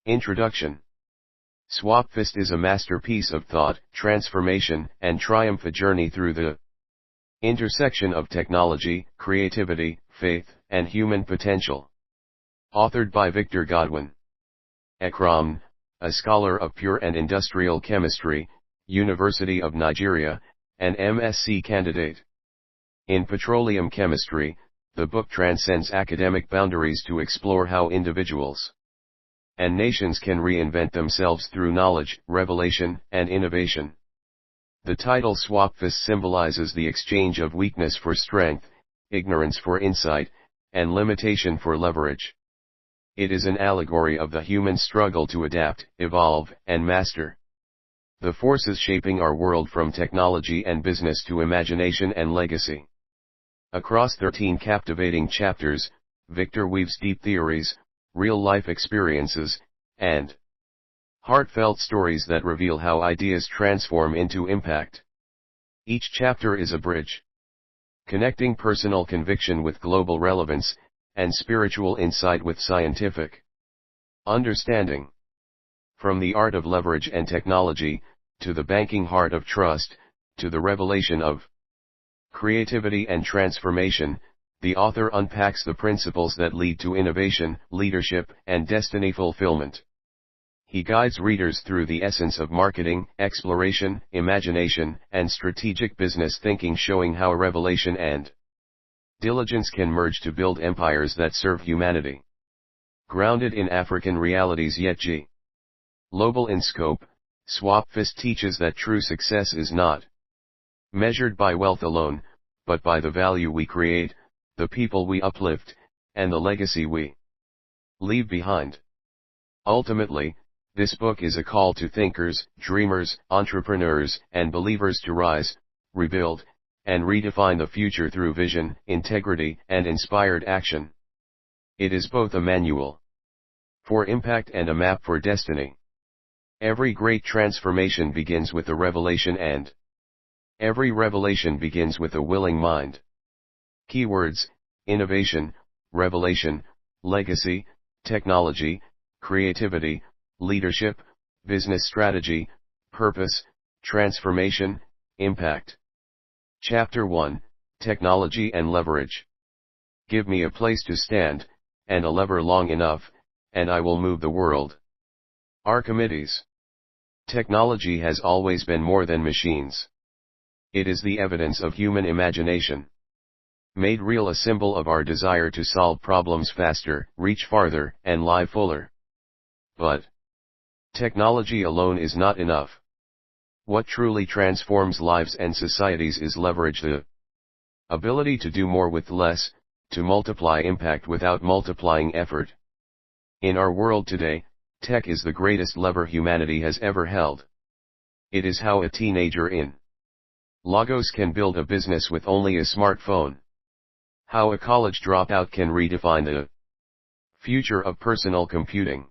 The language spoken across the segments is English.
Introduction. Swapfest is a masterpiece of thought, transformation, and triumph, a journey through the intersection of technology, creativity, faith, and human potential. Authored by Victor Godwin Ekram, a scholar of pure and industrial chemistry, University of Nigeria, and MSc candidate in petroleum chemistry. The book transcends academic boundaries to explore how individuals and nations can reinvent themselves through knowledge, revelation, and innovation. The title Swapfest symbolizes the exchange of weakness for strength, ignorance for insight, and limitation for leverage. It is an allegory of the human struggle to adapt, evolve, and master the forces shaping our world, from technology and business to imagination and legacy. Across 13 captivating chapters, Victor weaves deep theories, real-life experiences, and heartfelt stories that reveal how ideas transform into impact. Each chapter is a bridge connecting personal conviction with global relevance, and spiritual insight with scientific understanding. From the art of leverage and technology, to the banking heart of trust, to the revelation of creativity and transformation, the author unpacks the principles that lead to innovation, leadership, and destiny fulfillment. He guides readers through the essence of marketing, exploration, imagination, and strategic business thinking, showing how revelation and diligence can merge to build empires that serve humanity. Grounded in African realities yet global in scope, Swapfest teaches that true success is not measured by wealth alone, but by the value we create, the people we uplift, and the legacy we leave behind. Ultimately, this book is a call to thinkers, dreamers, entrepreneurs, and believers to rise, rebuild, and redefine the future through vision, integrity, and inspired action. It is both a manual for impact and a map for destiny. Every great transformation begins with a revelation, and every revelation begins with a willing mind. Keywords: innovation, revelation, legacy, technology, creativity, leadership, business strategy, purpose, transformation, impact. Chapter 1, Technology and Leverage. Give me a place to stand, and a lever long enough, and I will move the world. Archimedes. Technology has always been more than machines. It is the evidence of human imagination, made real, a symbol of our desire to solve problems faster, reach farther, and live fuller. But technology alone is not enough. What truly transforms lives and societies is leverage, the ability to do more with less, to multiply impact without multiplying effort. In our world today, tech is the greatest lever humanity has ever held. It is how a teenager in Lagos can build a business with only a smartphone. How a college dropout can redefine the future of personal computing.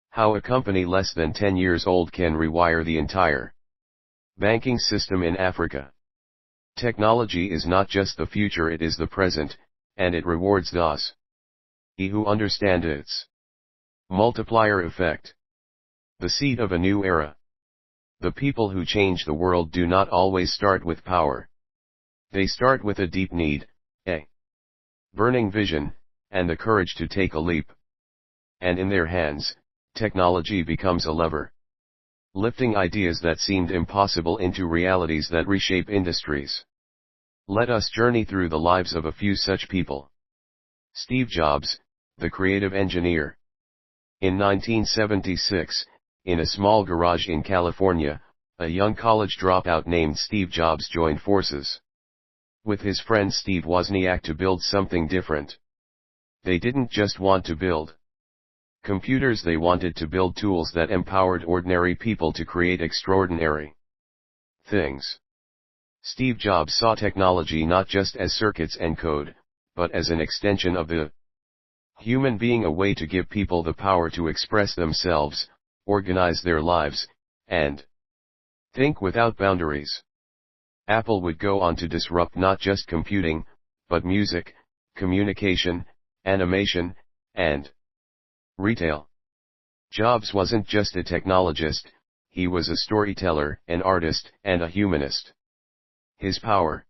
How a company less than 10 years old can rewire the entire banking system in Africa. Technology is not just the future, it is the present, and it rewards those who understand its multiplier effect. The seed of a new era. The people who change the world do not always start with power. They start with a deep need, a burning vision, and the courage to take a leap. And in their hands, technology becomes a lever, lifting ideas that seemed impossible into realities that reshape industries. Let us journey through the lives of a few such people. Steve Jobs, the creative engineer. In 1976, in a small garage in California, a young college dropout named Steve Jobs joined forces with his friend Steve Wozniak to build something different. They didn't just want to build computers, they wanted to build tools that empowered ordinary people to create extraordinary things. Steve Jobs saw technology not just as circuits and code, but as an extension of the human being, a way to give people the power to express themselves, organize their lives, and think without boundaries. Apple would go on to disrupt not just computing, but music, communication, animation, and retail. Jobs wasn't just a technologist, he was a storyteller, an artist, and a humanist. His power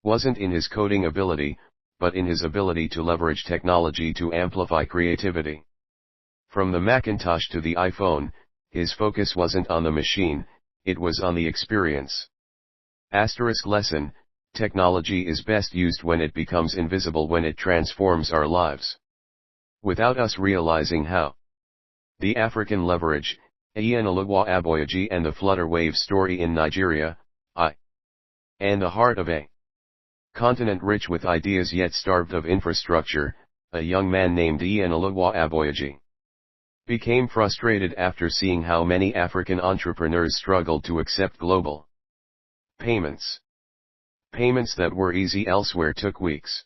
wasn't in his coding ability, but in his ability to leverage technology to amplify creativity. From the Macintosh to the iPhone, his focus wasn't on the machine, it was on the experience. Lesson: technology is best used when it becomes invisible, when it transforms our lives without us realizing how. The African Leverage, Ian Olugwa Aboyeji and the Flutterwave Story in Nigeria, and the heart of a continent rich with ideas yet starved of infrastructure. A young man named Ian Olugwa Aboyeji became frustrated after seeing how many African entrepreneurs struggled to accept global payments. Payments that were easy elsewhere took weeks.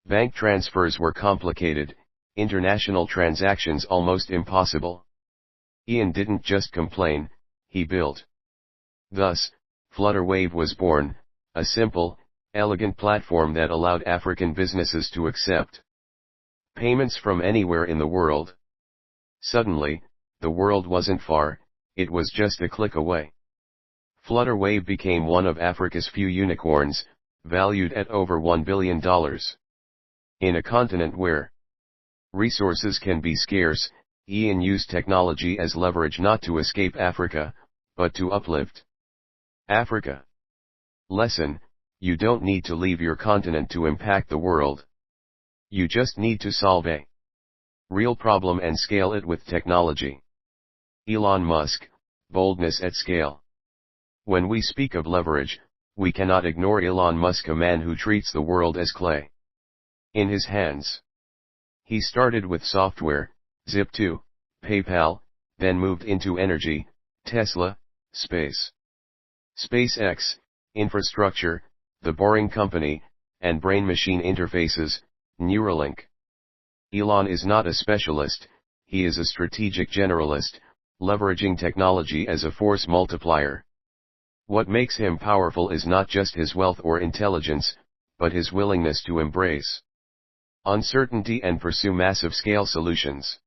Bank transfers were complicated, international transactions almost impossible. Ian didn't just complain, he built. Thus, Flutterwave was born, a simple, elegant platform that allowed African businesses to accept payments from anywhere in the world. Suddenly, the world wasn't far, it was just a click away. Flutterwave became one of Africa's few unicorns, valued at over $1 billion. In a continent where resources can be scarce, Ian used technology as leverage not to escape Africa, but to uplift Africa. Lesson: you don't need to leave your continent to impact the world. You just need to solve a real problem and scale it with technology. Elon Musk, boldness at scale. When we speak of leverage, we cannot ignore Elon Musk, a man who treats the world as clay in his hands. He started with software, Zip2, PayPal, then moved into energy, Tesla, space, SpaceX, infrastructure, The Boring Company, and brain-machine interfaces, Neuralink. Elon is not a specialist, he is a strategic generalist, leveraging technology as a force multiplier. What makes him powerful is not just his wealth or intelligence, but his willingness to embrace uncertainty and pursue massive-scale solutions.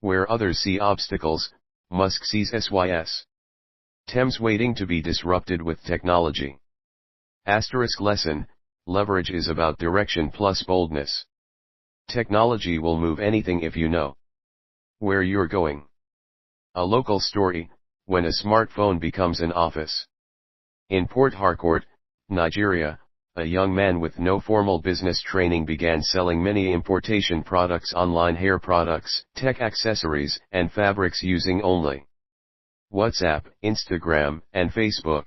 Where others see obstacles, Musk sees Thames waiting to be disrupted with technology. Lesson: leverage is about direction plus boldness. Technology will move anything if you know where you're going. A local story: when a smartphone becomes an office. In Port Harcourt, Nigeria, a young man with no formal business training began selling many importation products online: hair products, tech accessories, and fabrics using only WhatsApp, Instagram, and Facebook.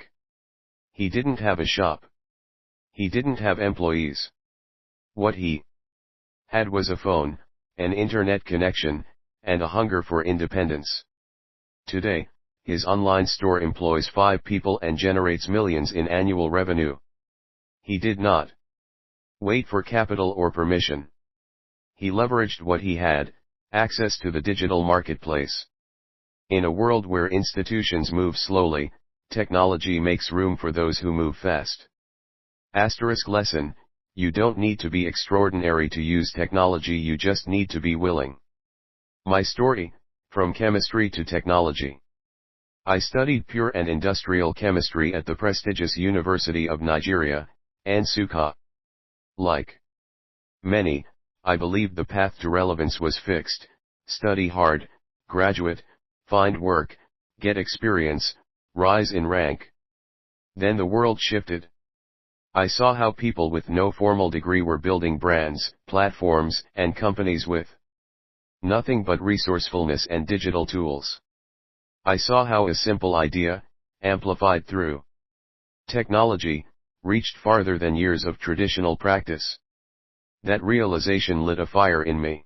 He didn't have a shop. He didn't have employees. What he had was a phone, an internet connection, and a hunger for independence. Today, his online store employs 5 people and generates millions in annual revenue. He did not wait for capital or permission. He leveraged what he had, access to the digital marketplace. In a world where institutions move slowly, technology makes room for those who move fast. Lesson: you don't need to be extraordinary to use technology, you just need to be willing. My story: from chemistry to technology. I studied pure and industrial chemistry at the prestigious University of Nigeria, Nsukka. Like many, I believed the path to relevance was fixed: study hard, graduate, find work, get experience, rise in rank. Then the world shifted. I saw how people with no formal degree were building brands, platforms, and companies with nothing but resourcefulness and digital tools. I saw how a simple idea, amplified through technology, reached farther than years of traditional practice. That realization lit a fire in me.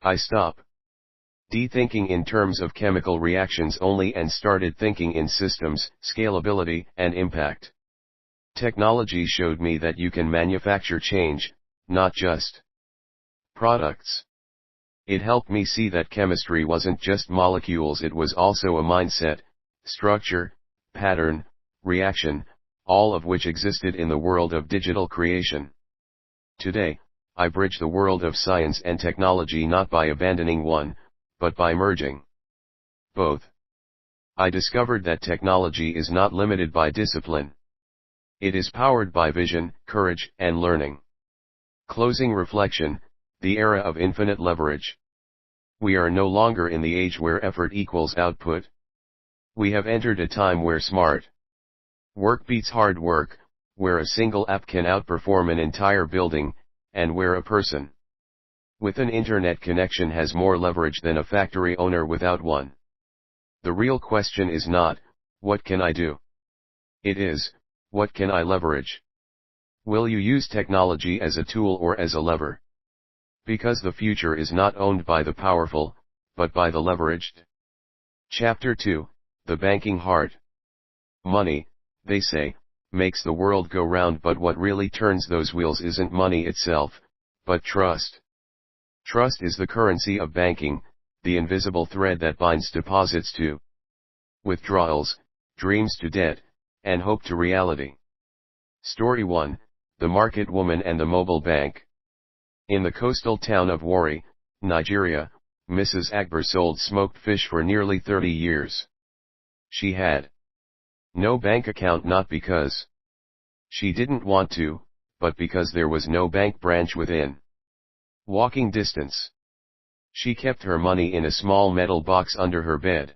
I stopped thinking in terms of chemical reactions only and started thinking in systems, scalability, and impact. Technology showed me that you can manufacture change, not just products. It helped me see that chemistry wasn't just molecules, it was also a mindset, structure, pattern, reaction, all of which existed in the world of digital creation. Today, I bridge the world of science and technology not by abandoning one, but by merging both. I discovered that technology is not limited by discipline. It is powered by vision, courage, and learning. Closing reflection, the era of infinite leverage. We are no longer in the age where effort equals output. We have entered a time where smart work beats hard work, where a single app can outperform an entire building, and where a person with an internet connection has more leverage than a factory owner without one. The real question is not, what can I do? It is, what can I leverage? Will you use technology as a tool or as a lever? Because the future is not owned by the powerful, but by the leveraged. Chapter 2, The Banking Heart. Money, they say, makes the world go round, but what really turns those wheels isn't money itself, but trust. Trust is the currency of banking, the invisible thread that binds deposits to withdrawals, dreams to debt, and hope to reality. Story 1, The Market Woman and the Mobile Bank. In the coastal town of Warri, Nigeria, Mrs. Akbar sold smoked fish for nearly 30 years. She had no bank account, not because she didn't want to, but because there was no bank branch within walking distance. She kept her money in a small metal box under her bed.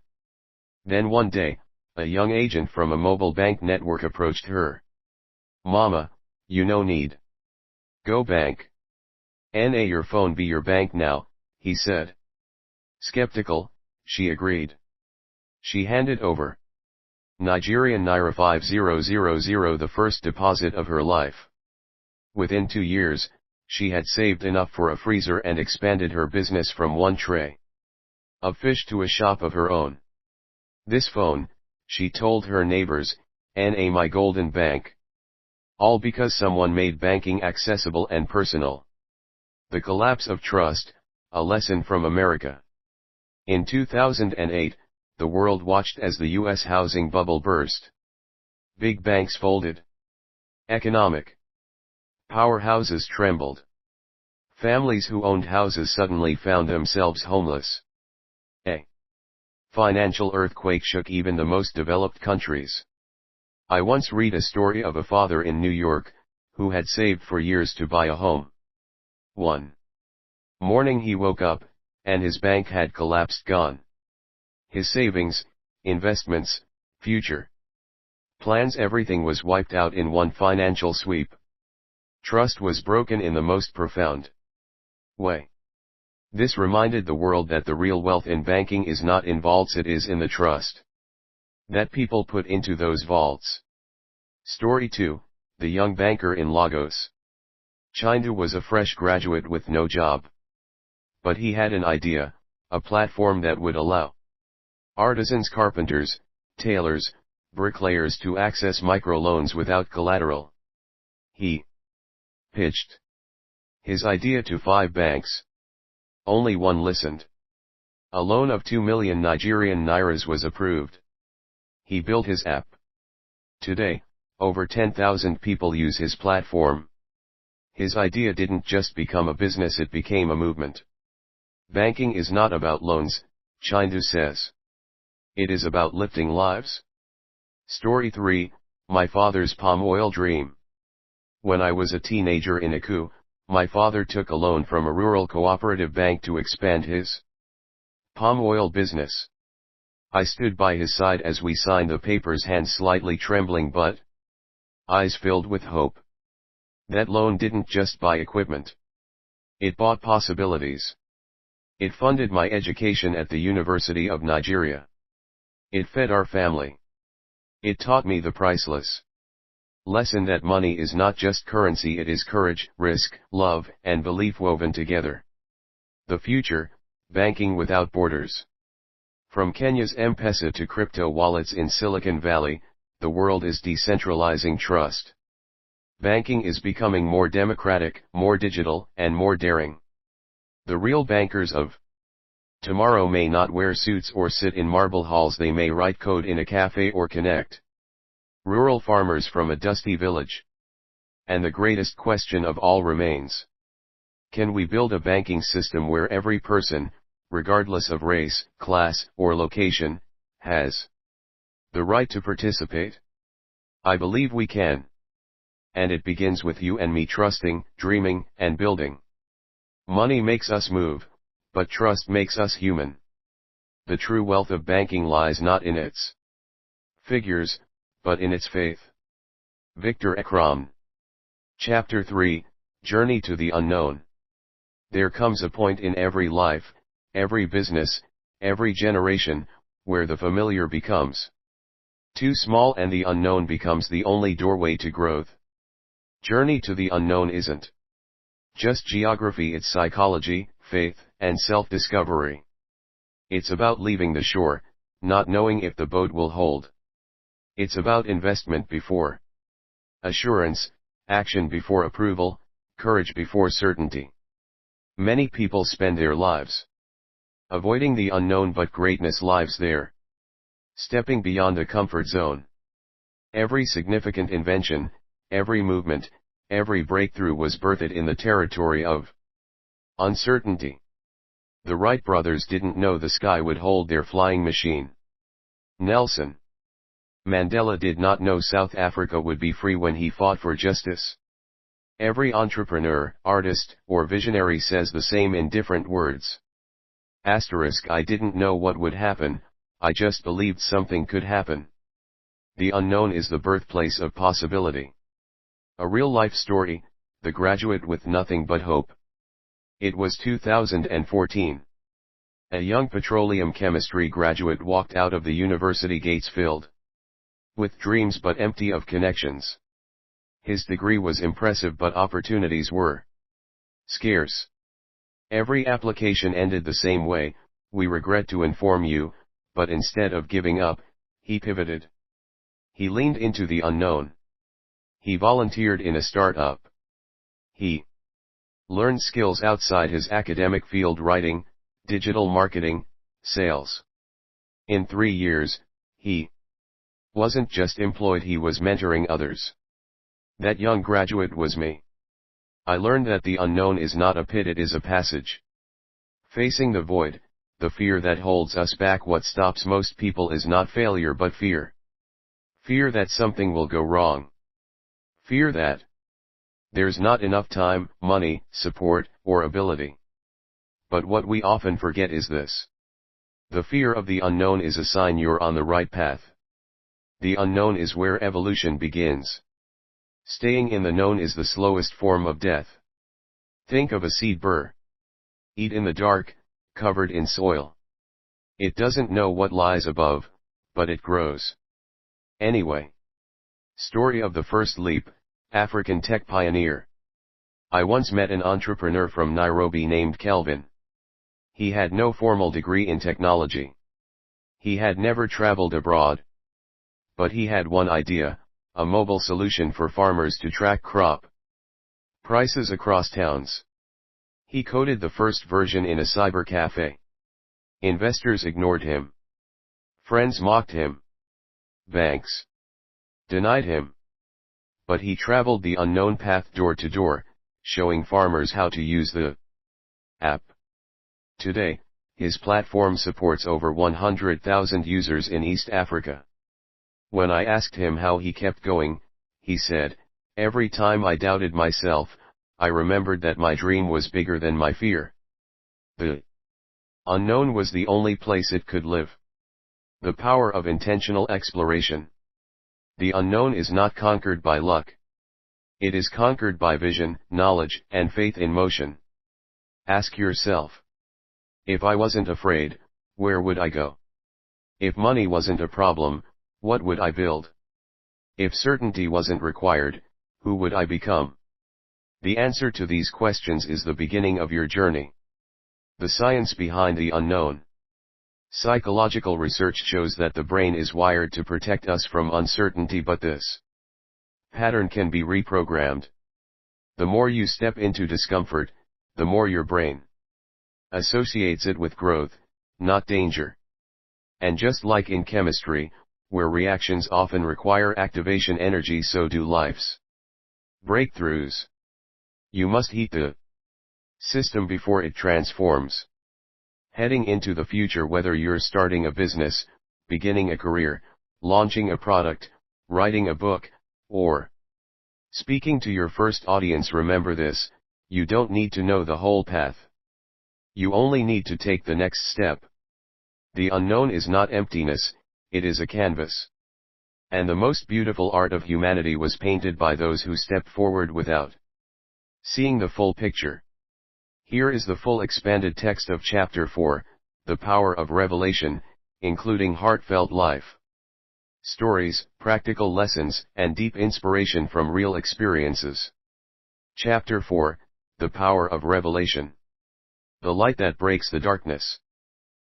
Then one day, a young agent from a mobile bank network approached her. "Mama, you no need go bank. Your phone be your bank now," he said. Skeptical, she agreed. She handed over Nigerian Naira 5000, the first deposit of her life. Within 2 years, she had saved enough for a freezer and expanded her business from one tray of fish to a shop of her own. "This phone," she told her neighbors, "my golden bank." All because someone made banking accessible and personal. The collapse of trust, a lesson from America. In 2008, the world watched as the U.S. housing bubble burst. Big banks folded. Economic powerhouses trembled. Families who owned houses suddenly found themselves homeless. A financial earthquake shook even the most developed countries. I once read a story of a father in New York, who had saved for years to buy a home. One morning he woke up, and his bank had collapsed, gone. His savings, investments, future plans, everything was wiped out in one financial sweep. Trust was broken in the most profound way. This reminded the world that the real wealth in banking is not in vaults, it is in the trust that people put into those vaults. Story 2, The Young Banker in Lagos. Chindu was a fresh graduate with no job. But he had an idea, a platform that would allow artisans, carpenters, tailors, bricklayers to access microloans without collateral. He pitched his idea to 5 banks. Only one listened. A loan of 2 million Nigerian nairas was approved. He built his app. Today, over 10,000 people use his platform. His idea didn't just become a business, it became a movement. Banking is not about loans, Chindu says. It is about lifting lives. Story 3, My Father's Palm Oil Dream. When I was a teenager in Aku, my father took a loan from a rural cooperative bank to expand his palm oil business. I stood by his side as we signed the papers, hands slightly trembling but eyes filled with hope. That loan didn't just buy equipment. It bought possibilities. It funded my education at the University of Nigeria. It fed our family. It taught me the priceless lesson that money is not just currency, it is courage, risk, love, and belief woven together. The future, banking without borders. From Kenya's M-Pesa to crypto wallets in Silicon Valley, the world is decentralizing trust. Banking is becoming more democratic, more digital, and more daring. The real bankers of tomorrow may not wear suits or sit in marble halls, they may write code in a cafe or connect rural farmers from a dusty village. And the greatest question of all remains: can we build a banking system where every person, regardless of race, class, or location, has the right to participate? I believe we can. And it begins with you and me trusting, dreaming, and building. Money makes us move, but trust makes us human. The true wealth of banking lies not in its figures, but in its faith. Viktor Ekram. Chapter 3, Journey to the Unknown. There comes a point in every life, every business, every generation, where the familiar becomes too small and the unknown becomes the only doorway to growth. Journey to the unknown isn't just geography, it's psychology, faith, and self-discovery. It's about leaving the shore, not knowing if the boat will hold. It's about investment before assurance, action before approval, courage before certainty. Many people spend their lives avoiding the unknown, but greatness lives there. Stepping beyond a comfort zone. Every significant invention, every movement, every breakthrough was birthed in the territory of uncertainty. The Wright brothers didn't know the sky would hold their flying machine. Nelson Mandela did not know South Africa would be free when he fought for justice. Every entrepreneur, artist, or visionary says the same in different words. I didn't know what would happen, I just believed something could happen. The unknown is the birthplace of possibility. A real-life story, The Graduate with Nothing But Hope. It was 2014. A young petroleum chemistry graduate walked out of the university gates filled with dreams but empty of connections. His degree was impressive but opportunities were scarce. Every application ended the same way, "We regret to inform you," but instead of giving up, he pivoted. He leaned into the unknown. He volunteered in a startup. He learned skills outside his academic field: writing, digital marketing, sales. In 3 years, he wasn't just employed, he was mentoring others. That young graduate was me. I learned that the unknown is not a pit, it is a passage. Facing the void, the fear that holds us back, what stops most people is not failure but fear. Fear that something will go wrong. Fear that there's not enough time, money, support, or ability. But what we often forget is this. The fear of the unknown is a sign you're on the right path. The unknown is where evolution begins. Staying in the known is the slowest form of death. Think of a seed burr. Eat in the dark, covered in soil. It doesn't know what lies above, but it grows anyway. Story of the first leap, African tech pioneer. I once met an entrepreneur from Nairobi named Kelvin. He had no formal degree in technology. He had never traveled abroad. But he had one idea: a mobile solution for farmers to track crop prices across towns. He coded the first version in a cyber cafe. Investors ignored him. Friends mocked him. Banks denied him. But he traveled the unknown path door to door, showing farmers how to use the app. Today, his platform supports over 100,000 users in East Africa. When I asked him how he kept going, he said, "Every time I doubted myself, I remembered that my dream was bigger than my fear. The unknown was the only place it could live." The power of intentional exploration. The unknown is not conquered by luck. It is conquered by vision, knowledge, and faith in motion. Ask yourself, if I wasn't afraid, where would I go? If money wasn't a problem, what would I build? If certainty wasn't required, who would I become? The answer to these questions is the beginning of your journey. The science behind the unknown. Psychological research shows that the brain is wired to protect us from uncertainty, but this pattern can be reprogrammed. The more you step into discomfort, the more your brain associates it with growth, not danger. And just like in chemistry, where reactions often require activation energy, so do life's breakthroughs. You must heat the system before it transforms. Heading into the future, whether you're starting a business, beginning a career, launching a product, writing a book, or speaking to your first audience, remember this: you don't need to know the whole path. You only need to take the next step. The unknown is not emptiness, it is a canvas. And the most beautiful art of humanity was painted by those who stepped forward without seeing the full picture. Here is the full expanded text of Chapter 4, The Power of Revelation, including heartfelt life stories, practical lessons, and deep inspiration from real experiences. Chapter 4, The Power of Revelation. The light that breaks the darkness.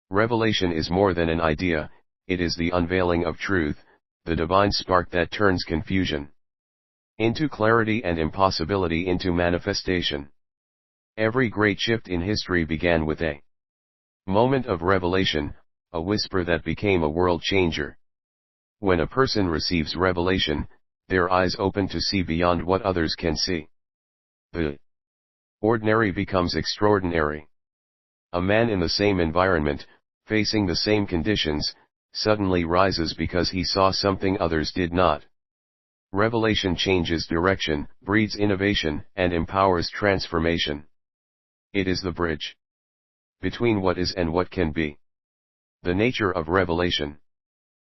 Revelation is more than an idea, it is the unveiling of truth, the divine spark that turns confusion into clarity and impossibility into manifestation. Every great shift in history began with a moment of revelation, a whisper that became a world changer. When a person receives revelation, their eyes open to see beyond what others can see. The ordinary becomes extraordinary. A man in the same environment, facing the same conditions, suddenly rises because he saw something others did not. Revelation changes direction, breeds innovation, and empowers transformation. It is the bridge between what is and what can be. The nature of revelation.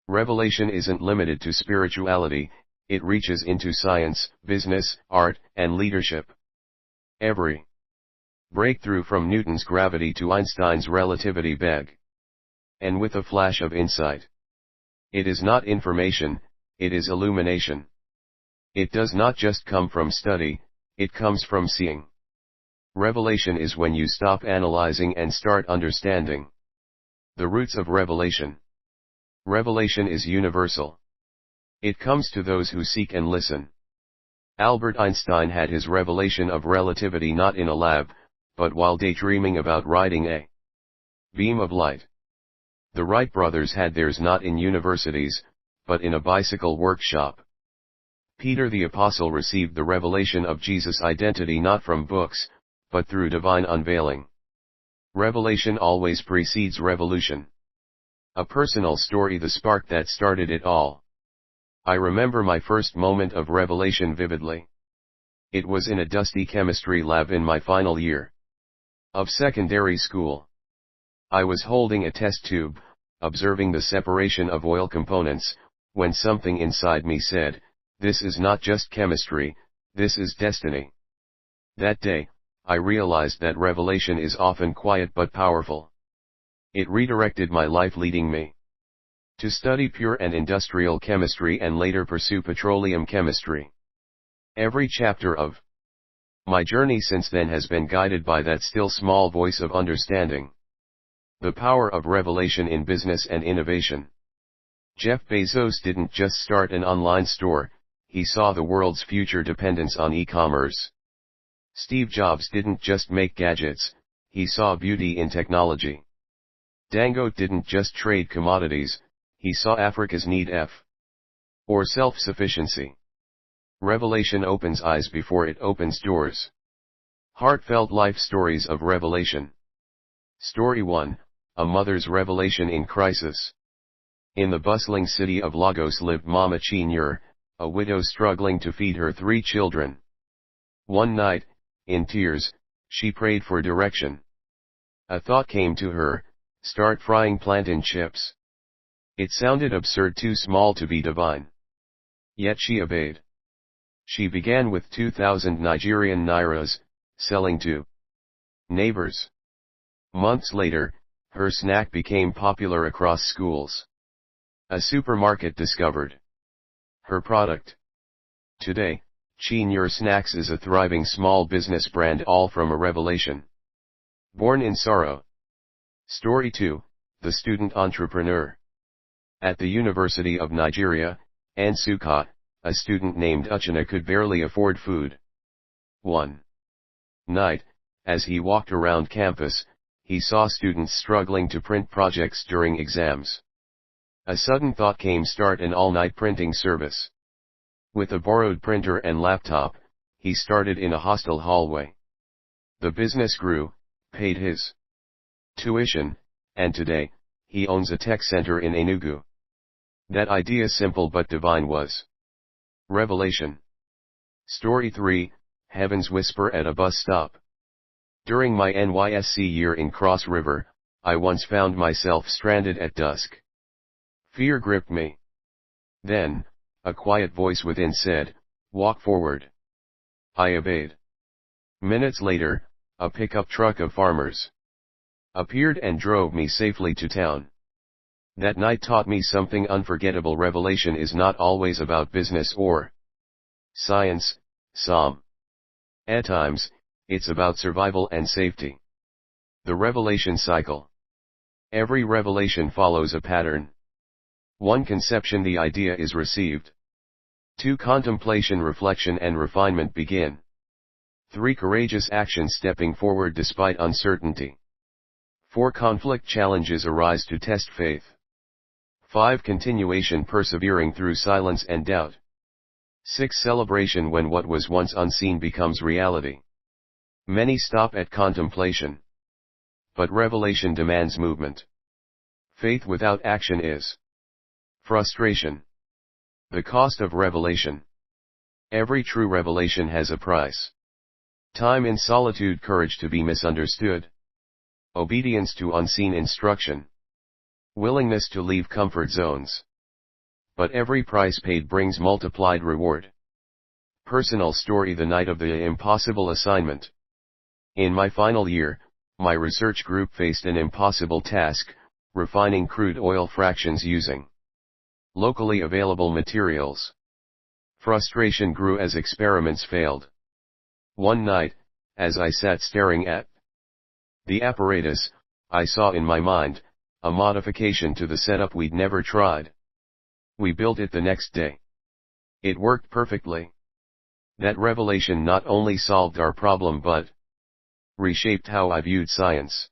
Revelation isn't limited to spirituality, it reaches into science, business, art, and leadership. Every breakthrough from Newton's gravity to Einstein's relativity began and with a flash of insight. It is not information, it is illumination. It does not just come from study, it comes from seeing. Revelation is when you stop analyzing and start understanding. The roots of revelation. Revelation is universal. It comes to those who seek and listen. Albert Einstein had his revelation of relativity not in a lab, but while daydreaming about riding a beam of light. The Wright brothers had theirs not in universities, but in a bicycle workshop. Peter the Apostle received the revelation of Jesus' identity not from books, but through divine unveiling. Revelation always precedes revolution. A personal story, the spark that started it all. I remember my first moment of revelation vividly. It was in a dusty chemistry lab in my final year of secondary school. I was holding a test tube, observing the separation of oil components, when something inside me said, "This is not just chemistry, this is destiny." That day, I realized that revelation is often quiet but powerful. It redirected my life, leading me to study pure and industrial chemistry and later pursue petroleum chemistry. Every chapter of my journey since then has been guided by that still small voice of understanding. The power of revelation in business and innovation. Jeff Bezos didn't just start an online store, he saw the world's future dependence on e-commerce. Steve Jobs didn't just make gadgets, he saw beauty in technology. Dangote didn't just trade commodities, he saw Africa's need for self-sufficiency. Revelation opens eyes before it opens doors. Heartfelt life stories of revelation. Story 1, a mother's revelation in crisis. In the bustling city of Lagos lived Mama Chinyere, a widow struggling to feed her 3 children. One night, in tears, she prayed for direction. A thought came to her: start frying plantain chips. It sounded absurd, too small to be divine. Yet she obeyed. She began with 2,000 Nigerian nairas, selling to neighbors. Months later, her snack became popular across schools. A supermarket discovered her product. Today, Chinyere Snacks is a thriving small business brand, all from a revelation born in sorrow. Story 2, the student entrepreneur. At the University of Nigeria, Nsukka, a student named Uchenna could barely afford food. One night, as he walked around campus, he saw students struggling to print projects during exams. A sudden thought came: start an all-night printing service. With a borrowed printer and laptop, he started in a hostel hallway. The business grew, paid his tuition, and today, he owns a tech center in Enugu. That idea, simple but divine, was revelation. Story 3, Heaven's Whisper at a Bus Stop. During my NYSC year in Cross River, I once found myself stranded at dusk. Fear gripped me. Then, a quiet voice within said, "Walk forward." I obeyed. Minutes later, a pickup truck of farmers appeared and drove me safely to town. That night taught me something unforgettable. Revelation is not always about business or science, At times, it's about survival and safety. The revelation cycle. Every revelation follows a pattern. 1. Conception, the idea is received. 2. Contemplation, reflection and refinement begin. 3. Courageous action, stepping forward despite uncertainty. 4. Conflict, challenges arise to test faith. 5. Continuation, persevering through silence and doubt. 6. Celebration, when what was once unseen becomes reality. Many stop at contemplation. But revelation demands movement. Faith without action is frustration. The cost of revelation. Every true revelation has a price. Time in solitude, courage to be misunderstood. Obedience to unseen instruction. Willingness to leave comfort zones. But every price paid brings multiplied reward. Personal story, the night of the impossible assignment. In my final year, my research group faced an impossible task, refining crude oil fractions using locally available materials. Frustration grew as experiments failed. One night, as I sat staring at the apparatus, I saw in my mind a modification to the setup we'd never tried. We built it the next day. It worked perfectly. That revelation not only solved our problem but reshaped how I viewed science.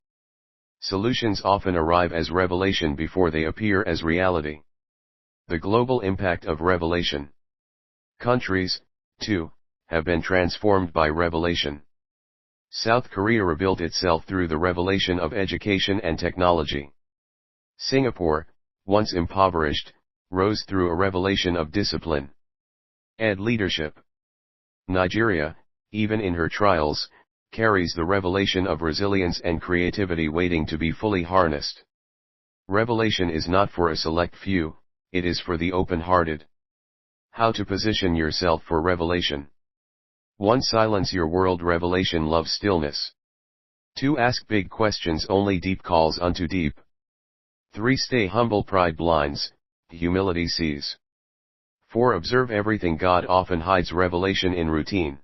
Solutions often arrive as revelation before they appear as reality. The global impact of revelation. Countries, too, have been transformed by revelation. South Korea rebuilt itself through the revelation of education and technology. Singapore, once impoverished, rose through a revelation of discipline and leadership. Nigeria, even in her trials, carries the revelation of resilience and creativity waiting to be fully harnessed. Revelation is not for a select few, it is for the open-hearted. How to position yourself for revelation. 1. Silence your world. Revelation loves stillness. 2. Ask big questions, only deep calls unto deep. 3. Stay humble. Pride blinds, humility sees. 4. Observe everything. God often hides revelation in routine.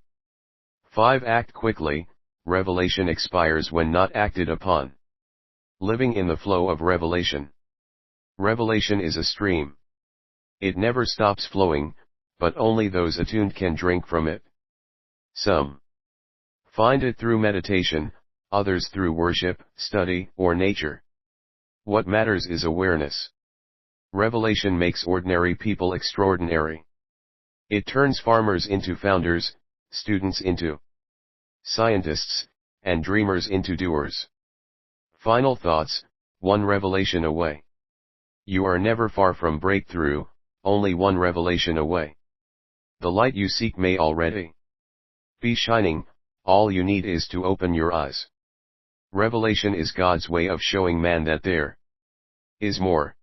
5. Act quickly. Revelation expires when not acted upon. Living in the flow of revelation. Revelation is a stream. It never stops flowing, but only those attuned can drink from it. Some find it through meditation, others through worship, study, or nature. What matters is awareness. Revelation makes ordinary people extraordinary. It turns farmers into founders, students into scientists, and dreamers into doers. Final thoughts, 1 revelation away. You are never far from breakthrough, only 1 revelation away. The light you seek may already be shining, all you need is to open your eyes. Revelation is God's way of showing man that there is more.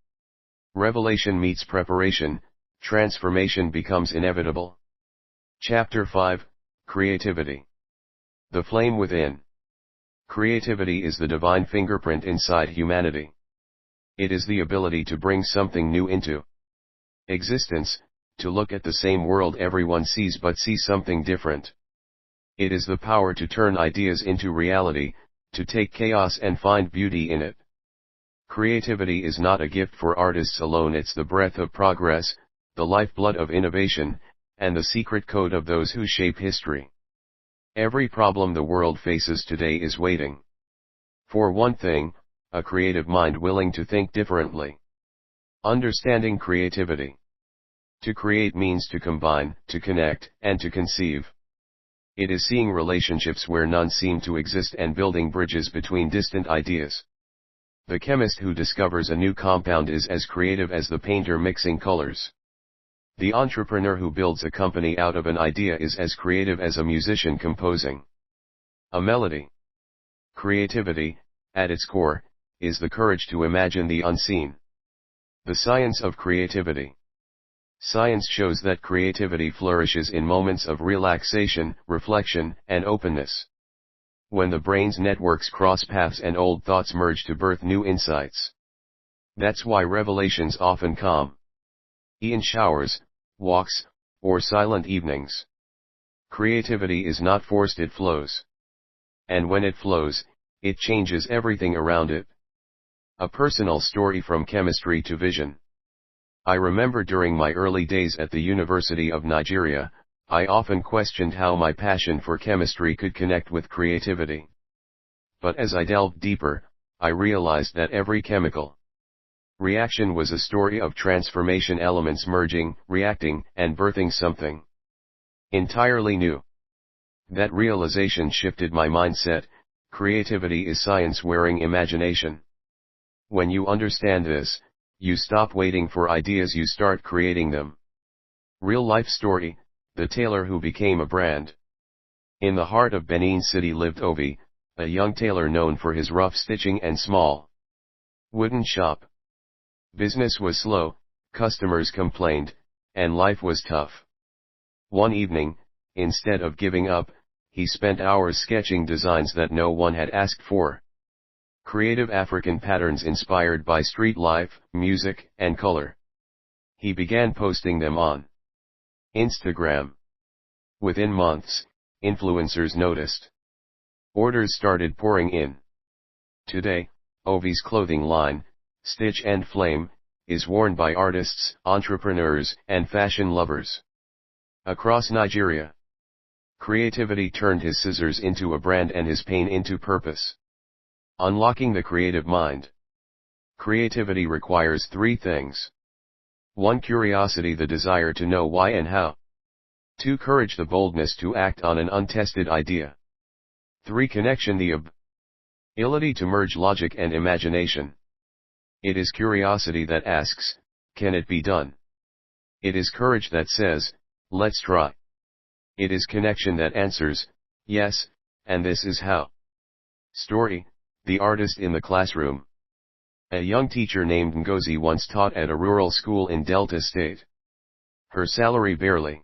Revelation meets preparation, transformation becomes inevitable. Chapter 5, Creativity. The flame within. Creativity is the divine fingerprint inside humanity. It is the ability to bring something new into existence, to look at the same world everyone sees but see something different. It is the power to turn ideas into reality, to take chaos and find beauty in it. Creativity is not a gift for artists alone, it's the breath of progress, the lifeblood of innovation, and the secret code of those who shape history. Every problem the world faces today is waiting for one thing, a creative mind willing to think differently. Understanding creativity. To create means to combine, to connect, and to conceive. It is seeing relationships where none seem to exist and building bridges between distant ideas. The chemist who discovers a new compound is as creative as the painter mixing colors. The entrepreneur who builds a company out of an idea is as creative as a musician composing a melody. Creativity, at its core, is the courage to imagine the unseen. The science of creativity. Science shows that creativity flourishes in moments of relaxation, reflection, and openness. When the brain's networks cross paths and old thoughts merge to birth new insights. That's why revelations often come in showers, walks, or silent evenings. Creativity is not forced, it flows. And when it flows, it changes everything around it. A personal story from chemistry to vision. I remember during my early days at the University of Nigeria, I often questioned how my passion for chemistry could connect with creativity. But as I delved deeper, I realized that every chemical reaction was a story of transformation, elements merging, reacting, and birthing something entirely new. That realization shifted my mindset. Creativity is science wearing imagination. When you understand this, you stop waiting for ideas, you start creating them. Real life story, the tailor who became a brand. In the heart of Benin City lived Ovi, a young tailor known for his rough stitching and small wooden shop. Business was slow, customers complained, and life was tough. One evening, instead of giving up, he spent hours sketching designs that no one had asked for. Creative African patterns inspired by street life, music, and color. He began posting them on Instagram. Within months, influencers noticed. Orders started pouring in. Today, Ovi's clothing line, Stitch and Flame, is worn by artists, entrepreneurs, and fashion lovers across Nigeria. Creativity turned his scissors into a brand and his pain into purpose. Unlocking the creative mind. Creativity requires 3 things. 1. Curiosity, the desire to know why and how. 2. Courage, the boldness to act on an untested idea. 3. Connection, the ability to merge logic and imagination. It is curiosity that asks, can it be done? It is courage that says, let's try. It is connection that answers, yes, and this is how. Story, the artist in the classroom. A young teacher named Ngozi once taught at a rural school in Delta State. Her salary barely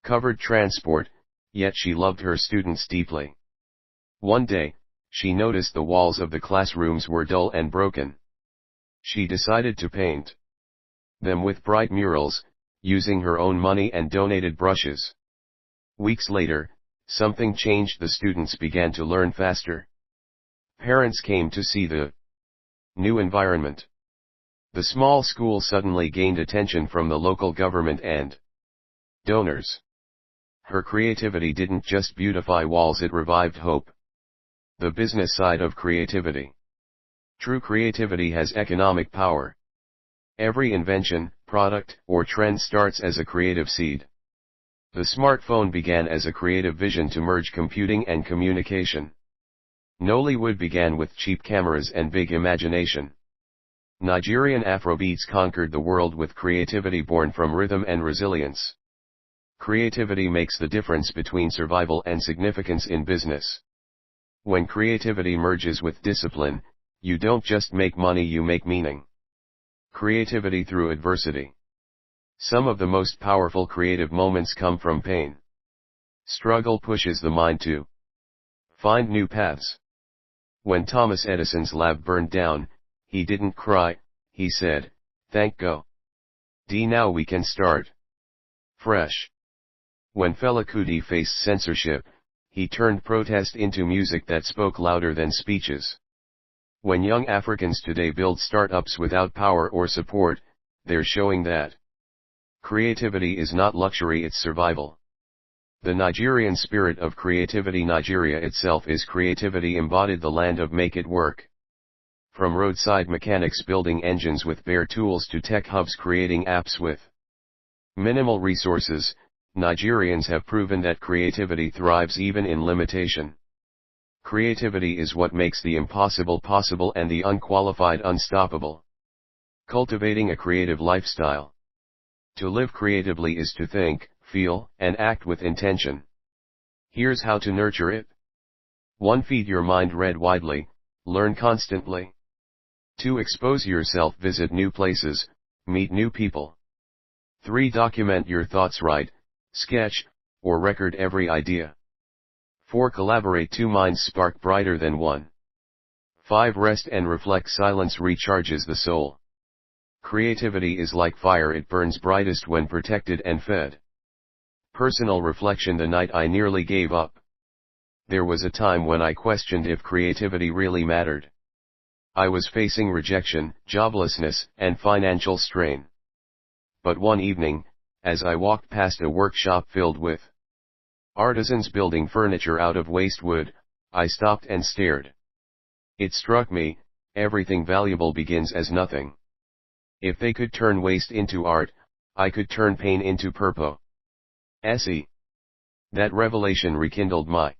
covered transport, yet she loved her students deeply. One day, she noticed the walls of the classrooms were dull and broken. She decided to paint them with bright murals, using her own money and donated brushes. Weeks later, something changed. The students began to learn faster. Parents came to see the new environment. The small school suddenly gained attention from the local government and donors. Her creativity didn't just beautify walls, it revived hope. The business side of creativity. True creativity has economic power. Every invention, product, or trend starts as a creative seed. The smartphone began as a creative vision to merge computing and communication. Nollywood began with cheap cameras and big imagination. Nigerian Afrobeats conquered the world with creativity born from rhythm and resilience. Creativity makes the difference between survival and significance in business. When creativity merges with discipline, you don't just make money, you make meaning. Creativity through adversity. Some of the most powerful creative moments come from pain. Struggle pushes the mind to find new paths. When Thomas Edison's lab burned down, he didn't cry, he said, "Thank God. Now we can start fresh." When Fela Kuti faced censorship, he turned protest into music that spoke louder than speeches. When young Africans today build startups without power or support, they're showing that creativity is not luxury, it's survival. The Nigerian spirit of creativity. Nigeria itself is creativity embodied, the land of make it work. From roadside mechanics building engines with bare tools to tech hubs creating apps with minimal resources, Nigerians have proven that creativity thrives even in limitation. Creativity is what makes the impossible possible and the unqualified unstoppable. Cultivating a creative lifestyle. To live creatively is to think, feel, and act with intention. Here's how to nurture it. 1. Feed your mind, read widely, learn constantly. 2. Expose yourself, visit new places, meet new people. 3. Document your thoughts, write, sketch, or record every idea. 4. Collaborate, 2 minds spark brighter than one. 5. Rest and reflect, silence recharges the soul. Creativity is like fire, it burns brightest when protected and fed. Personal reflection. The night I nearly gave up. There was a time when I questioned if creativity really mattered. I was facing rejection, joblessness, and financial strain. But one evening, as I walked past a workshop filled with artisans building furniture out of waste wood, I stopped and stared. It struck me, everything valuable begins as nothing. If they could turn waste into art, I could turn pain into purpose. That revelation rekindled my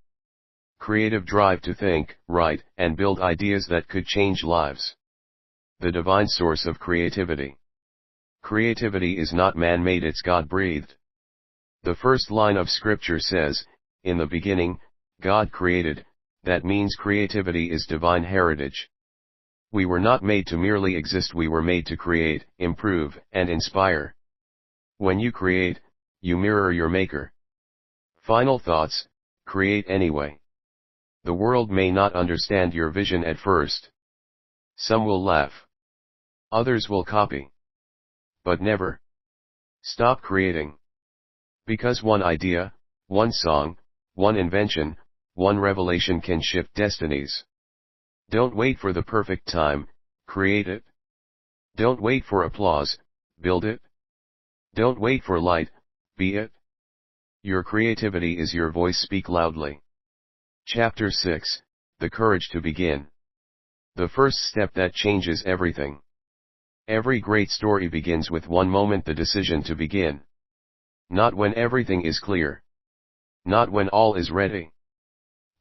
creative drive to think, write, and build ideas that could change lives. The divine source of creativity. Creativity is not man-made, it's God-breathed. The first line of scripture says, "In the beginning, God created," that means creativity is divine heritage. We were not made to merely exist, we were made to create, improve, and inspire. When you create, you mirror your maker. Final thoughts, create anyway. The world may not understand your vision at first. Some will laugh. Others will copy. But never stop creating. Because one idea, one song, one invention, one revelation can shift destinies. Don't wait for the perfect time, create it. Don't wait for applause, build it. Don't wait for light, be it. Your creativity is your voice, speak loudly. Chapter 6, The Courage to Begin. The first step that changes everything. Every great story begins with one moment, the decision to begin. Not when everything is clear. Not when all is ready.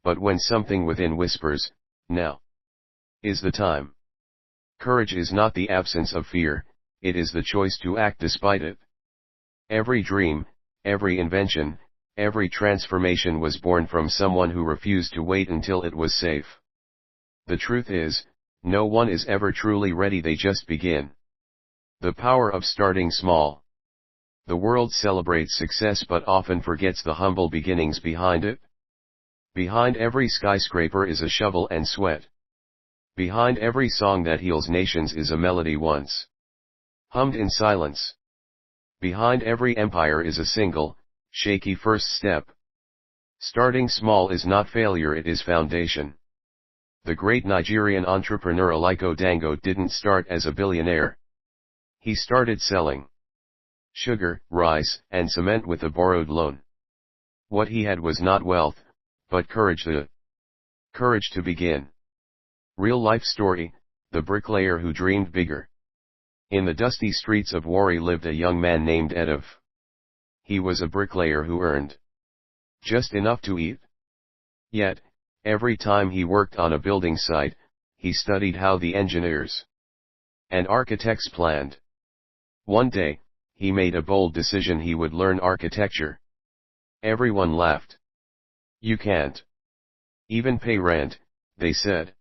But when something within whispers, now is the time. Courage is not the absence of fear, it is the choice to act despite it. Every dream, every invention, every transformation was born from someone who refused to wait until it was safe. The truth is, no one is ever truly ready, they just begin. The power of starting small. The world celebrates success but often forgets the humble beginnings behind it. Behind every skyscraper is a shovel and sweat. Behind every song that heals nations is a melody once hummed in silence. Behind every empire is a single, shaky first step. Starting small is not failure, it is foundation. The great Nigerian entrepreneur Aliko Dangote didn't start as a billionaire. He started selling sugar, rice, and cement with a borrowed loan. What he had was not wealth, but courage, the courage to begin. Real life story, the bricklayer who dreamed bigger. In the dusty streets of Warri lived a young man named Edov. He was a bricklayer who earned just enough to eat. Yet, every time he worked on a building site, he studied how the engineers and architects planned. One day, he made a bold decision, he would learn architecture. Everyone laughed. You can't even pay rent, they said.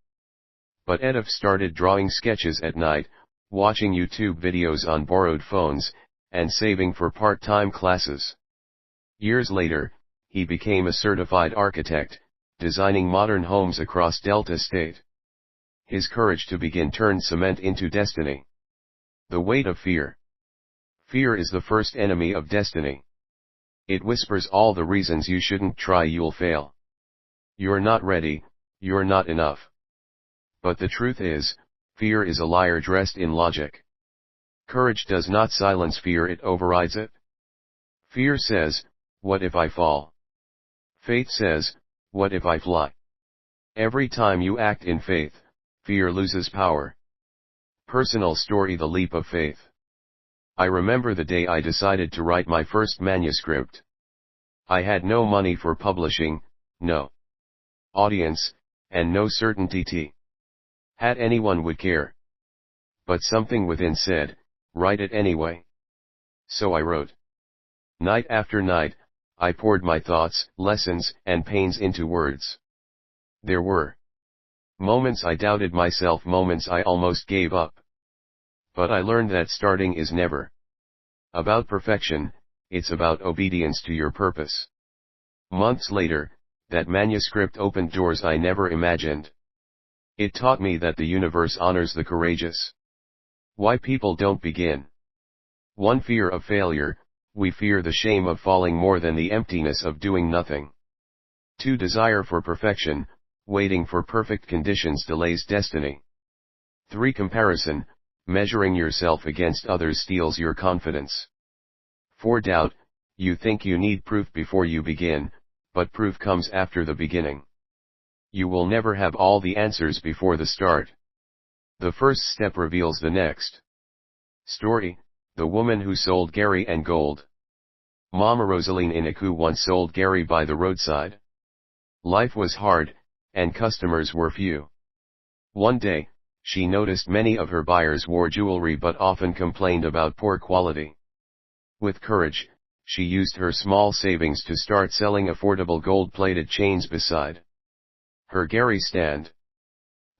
But Edov started drawing sketches at night, watching YouTube videos on borrowed phones, and saving for part-time classes. Years later, he became a certified architect, designing modern homes across Delta State. His courage to begin turned cement into destiny. The weight of fear. Fear is the first enemy of destiny. It whispers all the reasons you shouldn't try, you'll fail. You're not ready, you're not enough. But the truth is, fear is a liar dressed in logic. Courage does not silence fear, it overrides it. Fear says, what if I fall? Faith says, what if I fly? Every time you act in faith, fear loses power. Personal story, the leap of faith. I remember the day I decided to write my first manuscript. I had no money for publishing, no audience, and no certainty had anyone would care. But something within said, write it anyway. So I wrote. Night after night, I poured my thoughts, lessons, and pains into words. There were moments I doubted myself, moments I almost gave up. But I learned that starting is never about perfection, it's about obedience to your purpose. Months later, that manuscript opened doors I never imagined. It taught me that the universe honors the courageous. Why people don't begin. 1. Fear of failure, we fear the shame of falling more than the emptiness of doing nothing. 2. Desire for perfection, waiting for perfect conditions delays destiny. 3. Comparison, measuring yourself against others steals your confidence. 4. Doubt, you think you need proof before you begin, but proof comes after the beginning. You will never have all the answers before the start. The first step reveals the next. Story, the woman who sold Gary and gold. Mama Rosaline Inaku once sold Gary by the roadside. Life was hard, and customers were few. One day, she noticed many of her buyers wore jewelry but often complained about poor quality. With courage, she used her small savings to start selling affordable gold-plated chains beside her Gary stand.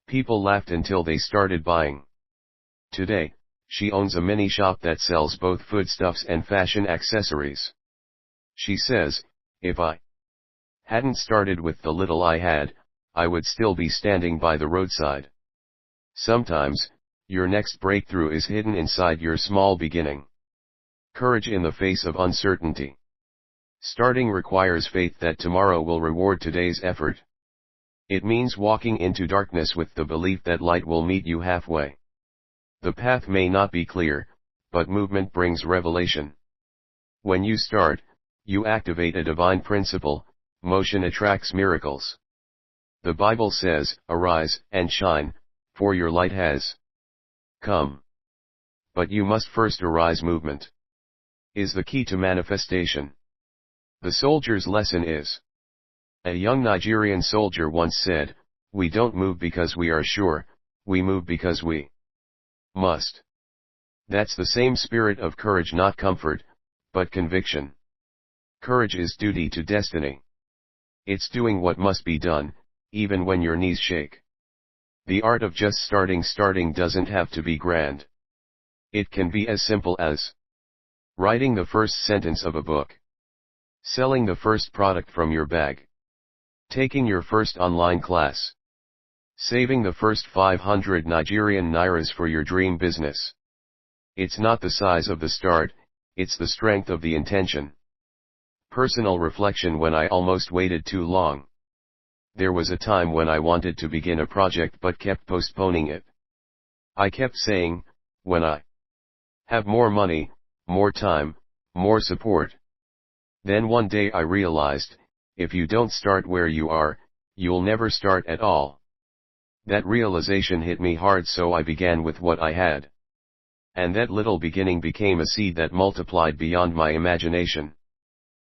People laughed until they started buying. Today, she owns a mini shop that sells both foodstuffs and fashion accessories. She says, if I hadn't started with the little I had, I would still be standing by the roadside. Sometimes, your next breakthrough is hidden inside your small beginning. Courage in the face of uncertainty. Starting requires faith that tomorrow will reward today's effort. It means walking into darkness with the belief that light will meet you halfway. The path may not be clear, but movement brings revelation. When you start, you activate a divine principle, motion attracts miracles. The Bible says, arise and shine, for your light has come. But you must first arise. Movement is the key to manifestation. The soldier's lesson is. A young Nigerian soldier once said, we don't move because we are sure, we move because we must. That's the same spirit of courage, not comfort, but conviction. Courage is duty to destiny. It's doing what must be done, even when your knees shake. The art of just starting doesn't have to be grand. It can be as simple as writing the first sentence of a book, selling the first product from your bag, taking your first online class, saving the first 500 Nigerian nairas for your dream business. It's not the size of the start, it's the strength of the intention. Personal reflection. When I almost waited too long. There was a time when I wanted to begin a project but kept postponing it. I kept saying, when I have more money, more time, more support. Then one day I realized, if you don't start where you are, you'll never start at all. That realization hit me hard, so I began with what I had. And that little beginning became a seed that multiplied beyond my imagination.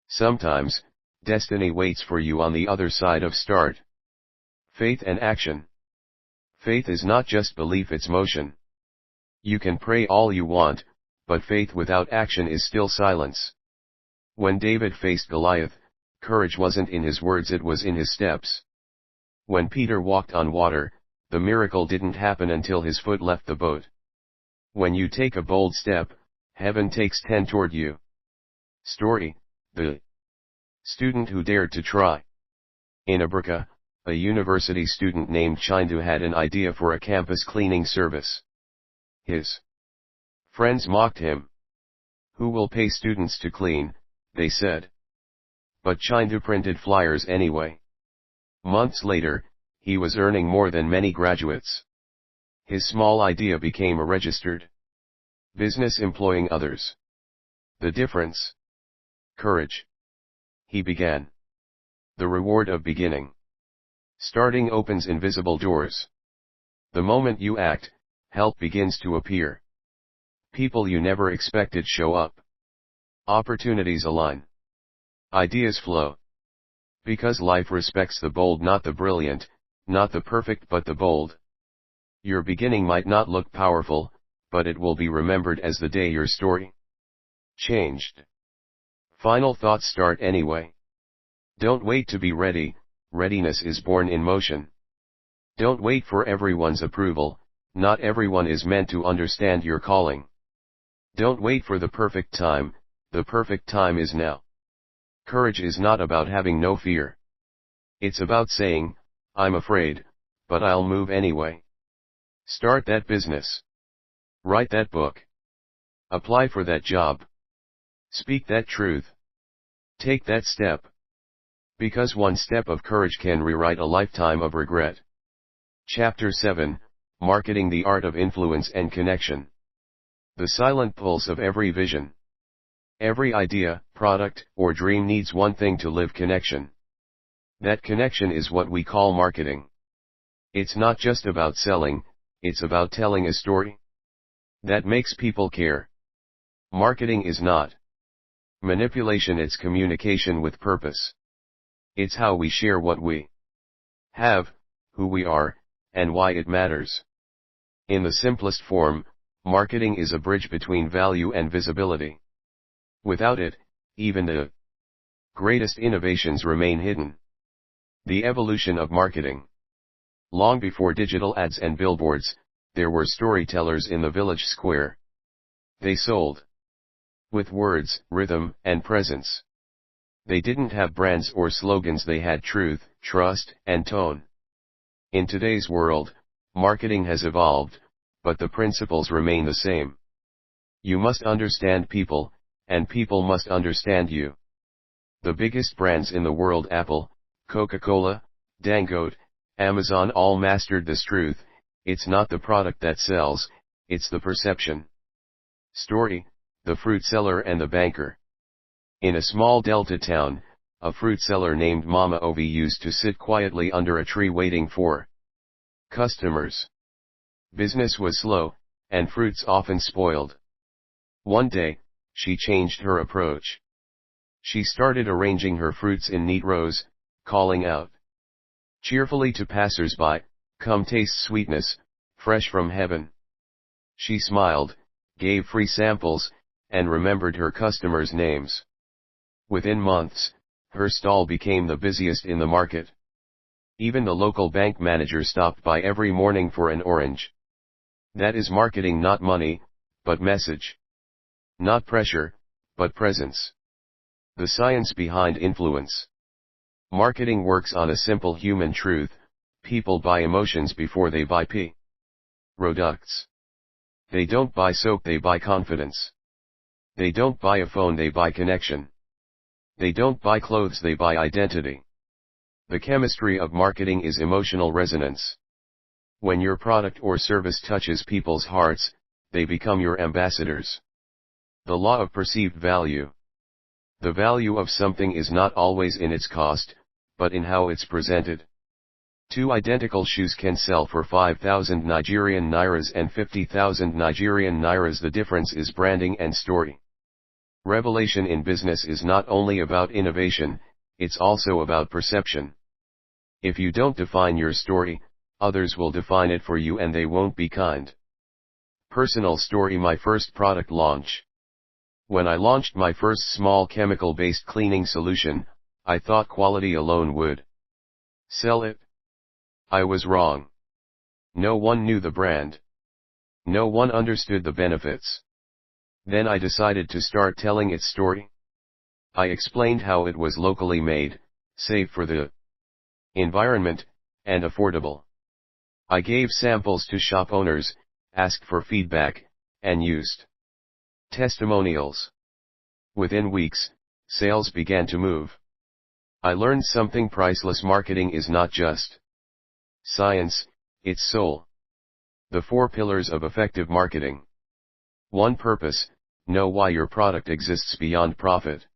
Sometimes, destiny waits for you on the other side of start. Faith and action. Faith is not just belief, it's motion. You can pray all you want, but faith without action is still silence. When David faced Goliath, courage wasn't in his words, it was in his steps. When Peter walked on water, the miracle didn't happen until his foot left the boat. When you take a bold step, heaven takes 10 toward you. Story, the student who dared to try. In Abrika, a university student named Chindu had an idea for a campus cleaning service. His friends mocked him. Who will pay students to clean, they said. But Chindu printed flyers anyway. Months later, he was earning more than many graduates. His small idea became a registered business employing others. The difference? Courage. He began. The reward of beginning. Starting opens invisible doors. The moment you act, help begins to appear. People you never expected show up. Opportunities align. Ideas flow. Because life respects the bold, not the brilliant, not the perfect but the bold. Your beginning might not look powerful, but it will be remembered as the day your story changed. Final thoughts: start anyway. Don't wait to be ready, readiness is born in motion. Don't wait for everyone's approval, not everyone is meant to understand your calling. Don't wait for the perfect time, the perfect time is now. Courage is not about having no fear. It's about saying, I'm afraid, but I'll move anyway. Start that business. Write that book. Apply for that job. Speak that truth. Take that step. Because one step of courage can rewrite a lifetime of regret. Chapter 7, Marketing: The Art of Influence and Connection. The silent pulse of every vision. Every idea, product, or dream needs one thing to live: connection. That connection is what we call marketing. It's not just about selling, it's about telling a story that makes people care. Marketing is not manipulation, it's communication with purpose. It's how we share what we have, who we are, and why it matters. In the simplest form, marketing is a bridge between value and visibility. Without it, even the greatest innovations remain hidden. The evolution of marketing. Long before digital ads and billboards, there were storytellers in the village square. They sold with words, rhythm, and presence. They didn't have brands or slogans, they had truth, trust, and tone. In today's world, marketing has evolved, but the principles remain the same. You must understand people, and people must understand you. The biggest brands in the world, Apple, Coca-Cola, Dangote, Amazon, all mastered this truth: it's not the product that sells, it's the perception. Story: the fruit seller and the banker. In a small Delta town, a fruit seller named Mama Ovi used to sit quietly under a tree waiting for customers. Business was slow, and fruits often spoiled. One day, she changed her approach. She started arranging her fruits in neat rows, calling out cheerfully to passers-by, "Come taste sweetness, fresh from heaven." She smiled, gave free samples, and remembered her customers' names. Within months, her stall became the busiest in the market. Even the local bank manager stopped by every morning for an orange. That is marketing: not money, but message. Not pressure, but presence. The science behind influence. Marketing works on a simple human truth: people buy emotions before they buy products. They don't buy soap, they buy confidence. They don't buy a phone, they buy connection. They don't buy clothes, they buy identity. The chemistry of marketing is emotional resonance. When your product or service touches people's hearts, they become your ambassadors. The law of perceived value. The value of something is not always in its cost, but in how it's presented. Two identical shoes can sell for 5,000 Nigerian nairas and 50,000 Nigerian nairas. The difference is branding and story. Revelation in business is not only about innovation, it's also about perception. If you don't define your story, others will define it for you, and they won't be kind. Personal story: my first product launch. When I launched my first small chemical-based cleaning solution, I thought quality alone would sell it. I was wrong. No one knew the brand. No one understood the benefits. Then I decided to start telling its story. I explained how it was locally made, safe for the environment, and affordable. I gave samples to shop owners, asked for feedback, and used testimonials. Within weeks, sales began to move. I learned something priceless: marketing is not just science, it's soul. The 4 pillars of effective marketing. 1. Purpose: know why your product exists beyond profit.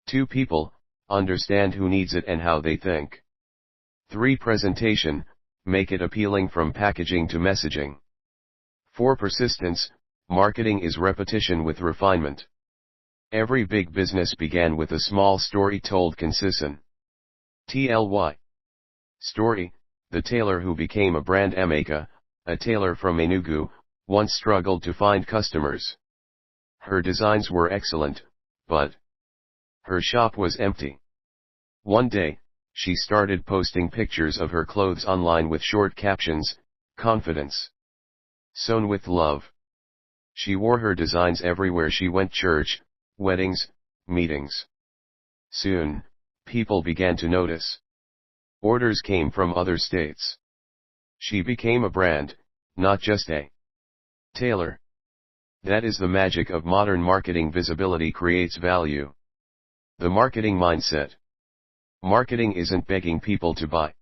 2. People: understand who needs it and how they think. 3. Presentation: make it appealing from packaging to messaging. 4. Persistence: marketing is repetition with refinement. Every big business began with a small story told consistently. Story: The tailor who became a brand. Emeka, a tailor from Enugu, once struggled to find customers. Her designs were excellent, but her shop was empty. One day, she started posting pictures of her clothes online with short captions, "Confidence. Sewn with love." She wore her designs everywhere she went: church, weddings, meetings. Soon, people began to notice. Orders came from other states. She became a brand, not just a tailor. That is the magic of modern marketing. Visibility creates value. The marketing mindset. Marketing isn't begging people to buy.